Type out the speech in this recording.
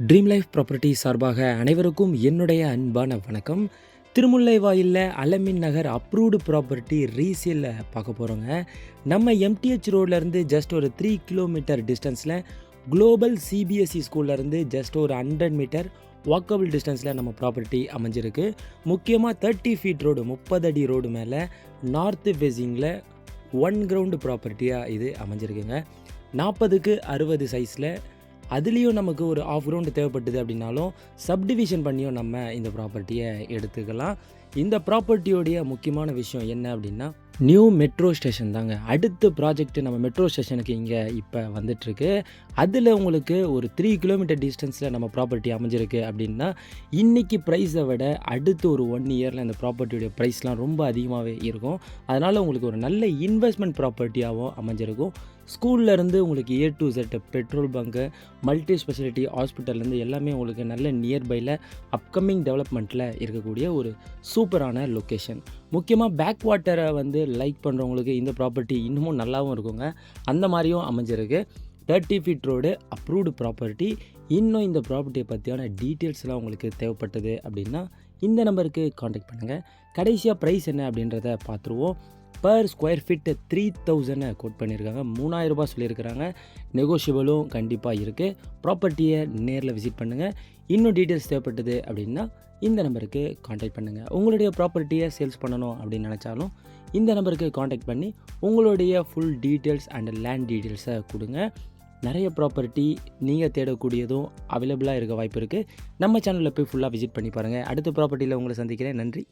Dream life property சார்பாக அனைவருக்கும் என்னுடைய அன்பான வணக்கம். திருமுல்லைவாயிலில் அலமின் நகர் அப்ரூவ்டு ப்ராப்பர்ட்டி ரீசேலில் பார்க்க போகிறோங்க. நம்ம எம்டிஹெச் ரோட்லேருந்து ஜஸ்ட் ஒரு 3 கிலோமீட்டர் டிஸ்டன்ஸில் குளோபல் சிபிஎஸ்சி ஸ்கூல்லேருந்து ஜஸ்ட் ஒரு 100 மீட்டர் வாக்கபிள் டிஸ்டன்ஸில் நம்ம ப்ராப்பர்ட்டி அமைஞ்சிருக்கு. முக்கியமாக 30 ஃபீட் ரோடு 30 அடி ரோடு மேலே நார்த்து ஃபேஸிங்கில் 1 கிரவுண்டு ப்ராப்பர்ட்டியாக இது அமைஞ்சிருக்குங்க. 40க்கு 60 சைஸில் அதுலேயும் நமக்கு ஒரு ஆஃப் கிரவுண்டு தேவைப்பட்டது அப்படின்னாலும் சப்டிவிஷன் பண்ணியும் நம்ம இந்த ப்ராப்பர்ட்டியை எடுத்துக்கலாம். இந்த ப்ராப்பர்ட்டியோடைய முக்கியமான விஷயம் என்ன அப்படின்னா, நியூ மெட்ரோ ஸ்டேஷன் தாங்க. அடுத்த ப்ராஜெக்ட் நம்ம மெட்ரோ ஸ்டேஷனுக்கு இங்கே இப்போ வந்துட்டுருக்கு. அதில் உங்களுக்கு ஒரு 3 கிலோமீட்டர் டிஸ்டன்ஸில் நம்ம ப்ராப்பர்ட்டி அமைஞ்சிருக்கு அப்படின்னா, இன்றைக்கி ப்ரைஸை விட அடுத்து ஒரு 1 இயரில் இந்த ப்ராப்பர்ட்டியோடைய ப்ரைஸ்லாம் ரொம்ப அதிகமாகவே இருக்கும். அதனால் உங்களுக்கு ஒரு நல்ல இன்வெஸ்ட்மெண்ட் ப்ராப்பர்ட்டியாகவும் அமைஞ்சிருக்கும். ஸ்கூல்லேருந்து உங்களுக்கு A to Z petrol bunk, multi speciality ஹாஸ்பிட்டல்லேருந்து எல்லாமே உங்களுக்கு நல்ல நியர்பையில் அப்கமிங் டெவலப்மெண்ட்டில் இருக்கக்கூடிய ஒரு சூப்பரான லொக்கேஷன். முக்கியமாக பேக் வாட்டரை லைக் பண்ணுறவங்களுக்கு இந்த ப்ராப்பர்ட்டி இன்னமும் நல்லாவும் இருக்குங்க. அந்த மாதிரியும் அமைஞ்சிருக்கு. 30 ஃபீட் ரோடு அப்ரூவ்டு ப்ராப்பர்ட்டி. இன்னும் இந்த ப்ராப்பர்ட்டியை பற்றியான டீட்டெயில்ஸ்லாம் உங்களுக்கு தேவைப்பட்டது அப்படின்னா இந்த நம்பருக்கு காண்டாக்ட் பண்ணுங்கள். கடைசியாக ப்ரைஸ் என்ன அப்படின்றத பார்த்துருவோம். பர் ஸ்கொயர் ஃபீட் 3000 கோட் பண்ணியிருக்காங்க. 3000 ரூபாய் சொல்லியிருக்கிறாங்க. நெகோஷியபிளும் கண்டிப்பாக இருக்குது. ப்ராப்பர்ட்டியை நேரில் விசிட் பண்ணுங்கள். இன்னும் டீட்டெயில்ஸ் தேவைப்பட்டது அப்படின்னா இந்த நம்பருக்கு காண்டாக்ட் பண்ணுங்கள். உங்களுடைய ப்ராப்பர்ட்டியை சேல்ஸ் பண்ணணும் அப்படின்னு நினச்சாலும் இந்த நம்பருக்கு காண்டாக்ட் பண்ணி உங்களுடைய ஃபுல் டீட்டெயில்ஸ் அண்ட் லேண்ட் டீட்டெயில்ஸை கொடுங்க. நிறைய ப்ராப்பர்ட்டி நீங்கள் தேடக்கூடியதும் அவைலபிளாக இருக்க வாய்ப்பு இருக்குது. நம்ம சேனலில் போய் ஃபுல்லாக விசிட் பண்ணி பாருங்கள். அடுத்த ப்ராப்பர்ட்டியில் உங்களை சந்திக்கிறேன். நன்றி.